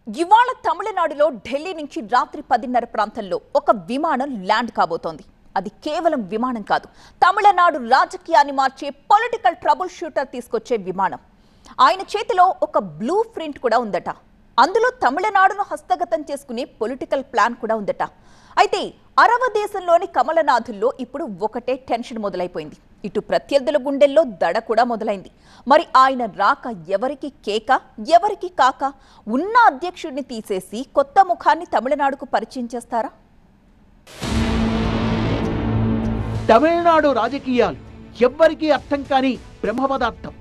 ఇవాళ తమిళనాడులో ఢిల్లీ నుంచి రాత్రి 10:30 ప్రాంతంలో ఒక విమానం ల్యాండ్ కాబోతోంది. అది కేవలం విమానం కాదు, తమిళనాడు రాజకీయాన్ని మార్చే పొలిటికల్ ట్రబుల్ షూటర్ తీసుకొచ్చే విమానం. ఆయన చేతిలో ఒక బ్లూ ప్రింట్ కూడా ఉందట. అందులో తమిళనాడును హస్తగతం చేసుకునే పొలిటికల్ ప్లాన్ కూడా ఉందట. అయితే అరవ దేశంలోని కమలనాథుల్లో ఇప్పుడు ఒకటే టెన్షన్ మొదలైపోయింది. ఇటు ప్రత్యర్థుల గుండెల్లో దడ కూడా మొదలైంది. మరి ఆయన రాక ఎవరికి కేక, ఎవరికి కాక? ఉన్న అధ్యక్షుడిని తీసేసి కొత్త ముఖాన్ని తమిళనాడుకు పరిచయం చేస్తారా? తమిళనాడు రాజకీయాలు ఎవ్వరికీ అర్థం కాని బ్రహ్మ పదార్థం.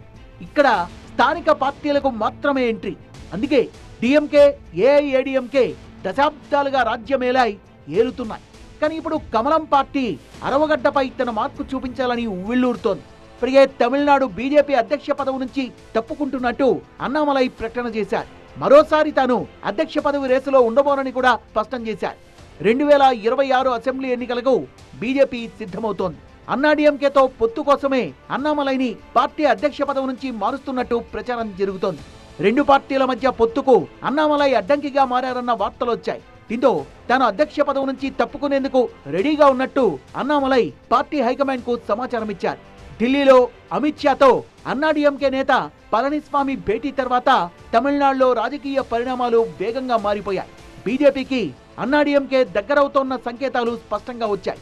ఇక్కడ స్థానిక పార్టీలకు మాత్రమే ఎంట్రీ. అందుకే డిఎంకే, ఏఐఏడిఎంకే దశాబ్దాలుగా రాజ్యమేలాయి ఏలుతున్నాయి. కానీ ఇప్పుడు కమలం పార్టీ అరవగడ్డపై తన మార్పు చూపించాలని ఉవ్విళ్ళూరుతోంది. ఇప్పటికే తమిళనాడు బీజేపీ అధ్యక్ష పదవి నుంచి తప్పుకుంటున్నట్టు అన్నామలై ప్రకటన చేశారు. మరోసారి తాను అధ్యక్ష పదవి రేసులో ఉండబోనని కూడా స్పష్టం చేశారు. 2026 అసెంబ్లీ ఎన్నికలకు బీజేపీ సిద్ధమవుతోంది. అన్నాడీఎంకేతో పొత్తు కోసమే అన్నామలైని పార్టీ అధ్యక్ష పదవి నుంచి మారుస్తున్నట్టు ప్రచారం జరుగుతోంది. రెండు పార్టీల మధ్య పొత్తుకు అన్నామలై అడ్డంకిగా మారారన్న వార్తలు వచ్చాయి. దీంతో తాను అధ్యక్ష పదవి నుంచి తప్పుకునేందుకు రెడీగా ఉన్నట్టు అన్నామలై పార్టీ హైకమాండ్ కు సమాచారం ఇచ్చారు. ఢిల్లీలో అమిత్ షాతో అన్నాడీఎంకే నేత పళనిస్వామి భేటీ తర్వాత తమిళనాడులో రాజకీయ పరిణామాలు వేగంగా మారిపోయాయి. బీజేపీకి అన్నాడీఎంకే దగ్గరవుతోన్న సంకేతాలు స్పష్టంగా వచ్చాయి.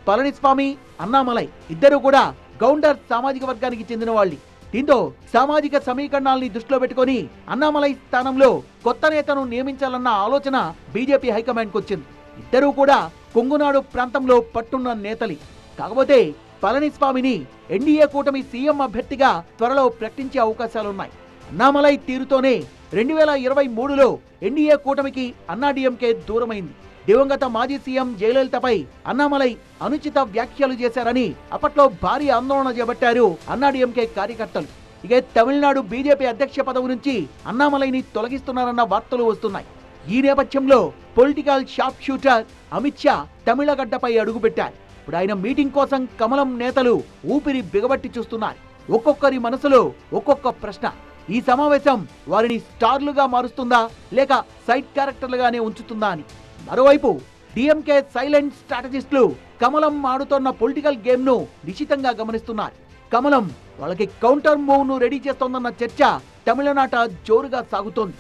పళనిస్వామి, అన్నామలై ఇద్దరు కూడా గౌండర్ సామాజిక వర్గానికి చెందిన వాళ్ళు. దీంతో సామాజిక సమీకరణాలని దృష్టిలో పెట్టుకుని అన్నామలై స్థానంలో కొత్త నేతను నియమించాలన్న ఆలోచన బీజేపీ హైకమాండ్కి వచ్చింది. ఇద్దరూ కూడా కొంగునాడు ప్రాంతంలో పట్టున్న నేతలి. కాకపోతే పళనిస్వామిని ఎన్డీఏ కూటమి సీఎం అభ్యర్థిగా త్వరలో ప్రకటించే అవకాశాలున్నాయి. అన్నామలై తీరుతోనే 2023లో ఎన్డీఏ కూటమికి అన్నాడీఎంకే దూరమైంది. దివంగత మాజీ సీఎం జయలలితపై అన్నామలై అనుచిత వ్యాఖ్యలు చేశారని అప్పట్లో భారీ ఆందోళన చేపట్టారు అన్నాడీఎంకే కార్యకర్తలు. ఇక తమిళనాడు బీజేపీ అధ్యక్ష పదవి నుంచి అన్నామలైని తొలగిస్తున్నారన్న వార్తలు వస్తున్నాయి. ఈ నేపథ్యంలో political sharp shooter Amit Shah తమిళగడ్డపై అడుగుపెట్టారు. ఇప్పుడు ఆయన మీటింగ్ కోసం కమలం నేతలు ఊపిరి బిగబట్టి చూస్తున్నారు. ఒక్కొక్కరి మనసులో ఒక్కొక్క ప్రశ్న. ఈ సమావేశం వారిని స్టార్లుగా మారుస్తుందా లేక సైడ్ క్యారెక్టర్లుగానే ఉంచుతుందా అని. మరోవైపు డిఎంకే సైలెంట్ స్ట్రాటజిస్టులు కమలం ఆడుతోన్న పొలిటికల్ గేమ్ ను నిశితంగా గమనిస్తున్నారు. కమలం వాళ్ళకి కౌంటర్ మూవ్ ను రెడీ చేస్తోందన్న చర్చ తమిళనాట జోరుగా సాగుతోంది.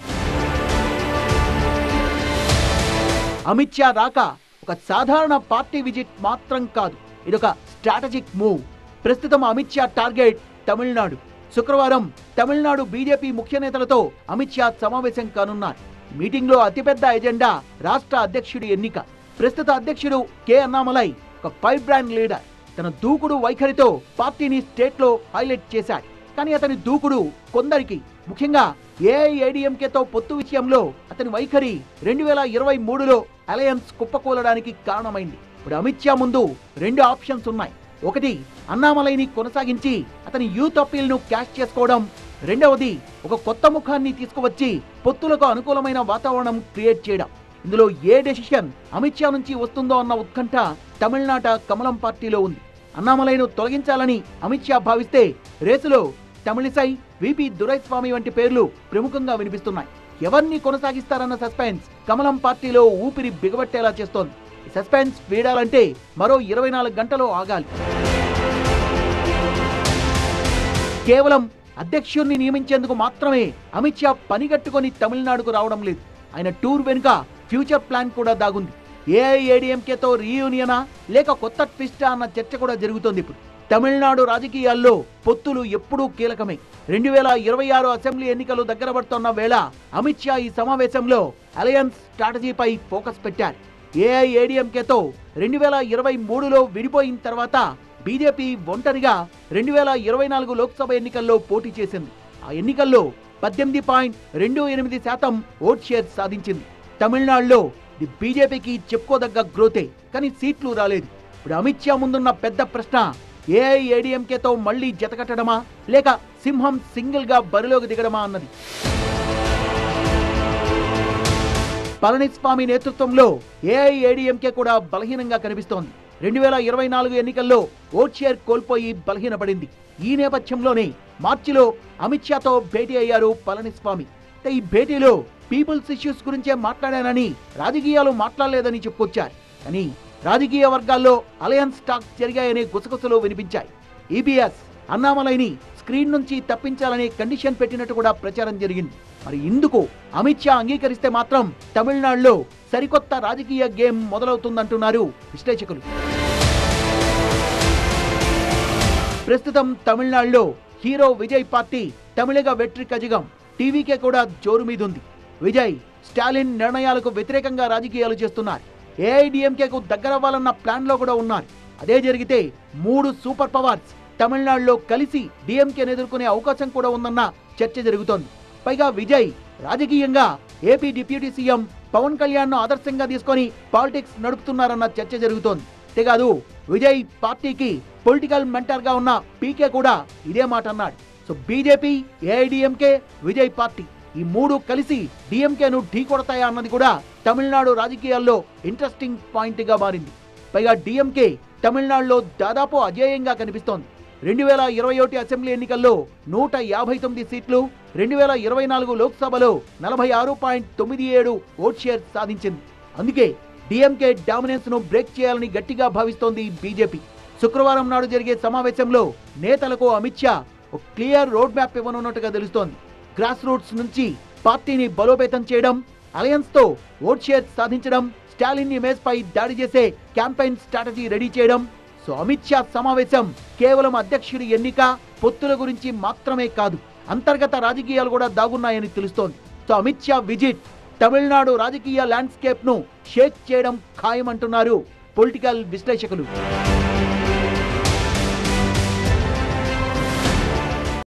అమిత్ షా రాక ఒక సాధారణ పార్టీ విజిట్ మాత్రం కాదు, ఇదొక స్ట్రాటజిక్ మూవ్. ప్రస్తుతం అమిత్ షా టార్గెట్ తమిళనాడు. శుక్రవారం తమిళనాడు బీజేపీ ముఖ్య నేతలతో అమిత్ షా సమావేశం కానున్నారు. మీటింగ్ లో అతిపెద్ద ఎజెండా రాష్ట్ర అధ్యక్షుడి ఎన్నిక. ప్రస్తుత అధ్యక్షుడు కె అన్నామలై ఒక ఫైర్ బ్రాండ్ లీడర్. తన దూకుడు వైఖరితో పార్టీని స్టేట్ లో హైలైట్ చేశాడు. కానీ అతని దూకుడు కొందరికి, ముఖ్యంగా ఏఐఏడిఎంకేతో పొత్తు విషయంలో అతని వైఖరి 2023లో అలయన్స్ కుప్పకూలడానికి కారణమైంది. ఇప్పుడు అమిత్ షా ముందు రెండు ఆప్షన్స్ ఉన్నాయి. ఒకటి, అన్నామలైని కొనసాగించి అతని యూత్ అప్పీల్ ను క్యాష్ చేసుకోవడం. రెండవది, ఒక కొత్త ముఖాన్ని తీసుకువచ్చి పొత్తులకు అనుకూలమైన వాతావరణం క్రియేట్ చేయడం. ఇందులో ఏ డెసిషన్ అమిత్ షా నుంచి వస్తుందో అన్న ఉత్కంఠ తమిళనాట కమలం పార్టీలో ఉంది. అన్నామలైను తొలగించాలని అమిత్ షా భావిస్తే రేసులో తమిళిసై, విపి దురైస్వామి వంటి పేర్లు ప్రముఖంగా వినిపిస్తున్నాయి. ఎవరిని కొనసాగిస్తారన్న సస్పెన్స్ కమలం పార్టీలో ఊపిరి బిగబట్టేలా చేస్తోంది. ఈ సస్పెన్స్ వీడాలంటే మరో 24 గంటలు ఆగాలి. కేవలం అధ్యక్షుడిని నియమించేందుకు మాత్రమే అమిత్ షా పనిగట్టుకొని తమిళనాడుకు రావడం లేదు. ఆయన టూర్ వెనుక ఫ్యూచర్ ప్లాన్ కూడా దాగుంది. ఏఐఏడిఎంకేతో రీయూనియనా లేక కొత్త ట్విస్టా అన్న చర్చ కూడా జరుగుతోంది. ఇప్పుడు తమిళనాడు రాజకీయాల్లో పొత్తులు ఎప్పుడూ కీలకమే. 2026 అసెంబ్లీ ఎన్నికలు దగ్గర పడుతున్న వేళ అమిత్ షా ఈ సమావేశంలో అలయన్స్ స్ట్రాటజీపై ఫోకస్ పెట్టారు. ఏఐఏడిఎంకేతో 2023లో విడిపోయిన తర్వాత బీజేపీ ఒంటరిగా 2024 లోక్సభ ఎన్నికల్లో పోటీ చేసింది. ఆ ఎన్నికల్లో 18.28% ఓట్ షేర్ సాధించింది. తమిళనాడులో ఇది బీజేపీకి చెప్పుకోదగ్గ గ్రోతే, కానీ సీట్లు రాలేదు. ఇప్పుడు అమిత్ షా ముందున్న పెద్ద ప్రశ్న ఏఐఏడిఎంకేతో మళ్లీ జతకట్టడమా లేక సింహం సింగిల్ గా బరిలోకి దిగడమా అన్నది. పళనిస్వామి నేతృత్వంలో ఏఐఏడిఎంకే కూడా బలహీనంగా కనిపిస్తోంది. 2024 ఎన్నికల్లో ఓట్ షేర్ కోల్పోయి బలహీనపడింది. ఈ నేపథ్యంలోనే మార్చిలో అమిత్ షాతో భేటీ అయ్యారు పళనిస్వామి. ఈ భేటీలో పీపుల్స్ ఇష్యూస్ గురించే మాట్లాడానని రాజకీయాలు మాట్లాడలేదని చెప్పుకొచ్చారు. కానీ రాజకీయ వర్గాల్లో అలయన్స్ టాక్స్ జరిగాయనే గుసగుసలు వినిపించాయి. ఈబీఎస్ అన్నామలైని స్క్రీన్ నుంచి తప్పించాలని కండిషన్ పెట్టినట్టు కూడా ప్రచారం జరిగింది. మరి ఇందుకు అమిత్ షా అంగీకరిస్తే మాత్రం తమిళనాడులో సరికొత్త రాజకీయ గేమ్ మొదలవుతుందంటున్నారు విశ్లేషకులు. ప్రస్తుతం తమిళనాడులో hero Vijay party Tamilaga Vettri Kazhagam TVK కూడా జోరు మీదుంది. విజయ్ స్టాలిన్ నిర్ణయాలకు వ్యతిరేకంగా రాజకీయాలు చేస్తున్నారు. ఏఐడిఎంకేకు దగ్గరవ్వాలన్న ప్లాన్ లో కూడా ఉన్నారు. అదే జరిగితే 3 సూపర్ పవర్స్ తమిళనాడులో కలిసి డిఎంకేను ఎదుర్కొనే అవకాశం కూడా ఉందన్న చర్చ జరుగుతోంది. పైగా విజయ్ రాజకీయంగా AP deputy CM Pawan Kalyan ను ఆదర్శంగా తీసుకొని పాలిటిక్స్ నడుపుతున్నారన్న చర్చ జరుగుతోంది. అంతేకాదు విజయ్ పార్టీకి పొలిటికల్ మెంటర్ గా ఉన్న పీకే కూడా ఇదే మాట అన్నాడు. So BJP, AIADMK, Vijay party ఈ 3 కలిసి డిఎంకేను ఢీ కొడతాయా అన్నది కూడా తమిళనాడు రాజకీయాల్లో ఇంట్రెస్టింగ్ పాయింట్ గా మారింది. పైగా డిఎంకే తమిళనాడులో దాదాపు అజేయంగా కనిపిస్తోంది. 2021 అసెంబ్లీ ఎన్నికల్లో 159 సీట్లు, 2024 లోక్సభలో 46.97 ఓట్ షేర్ సాధించింది. అందుకే డిఎంకే డామినెన్స్ ను బ్రేక్ చేయాలని గట్టిగా భావిస్తోంది బీజేపీ. శుక్రవారం నాడు జరిగే సమావేశంలో నేతలకు అమిత్ షా ఒక క్లియర్ రోడ్ మ్యాప్ ఇవ్వనున్నట్టుగా తెలుస్తోంది. గ్రాస్ రూట్స్ నుంచి పార్టీని బలోపేతం చేయడం, అలయన్స్ తో ఓట్ షేర్ సాధించడం, స్టాలిన్ ఇమేజ్ పై దాడి చేసే క్యాంపెయిన్ స్ట్రాటజీ రెడీ చేయడం. సో అమిత్ షా సమావేశం కేవలం అధ్యక్షుడి ఎన్నిక, పొత్తుల గురించి మాత్రమే కాదు, అంతర్గత రాజకీయాలు కూడా దాగున్నాయని తెలుస్తోంది. సో అమిత్ షా విజిట్ తమిళనాడు రాజకీయ ల్యాండ్స్కేప్ ను షేక్ చేయడం ఖాయమంటున్నారు పొలిటికల్ విశ్లేషకులు.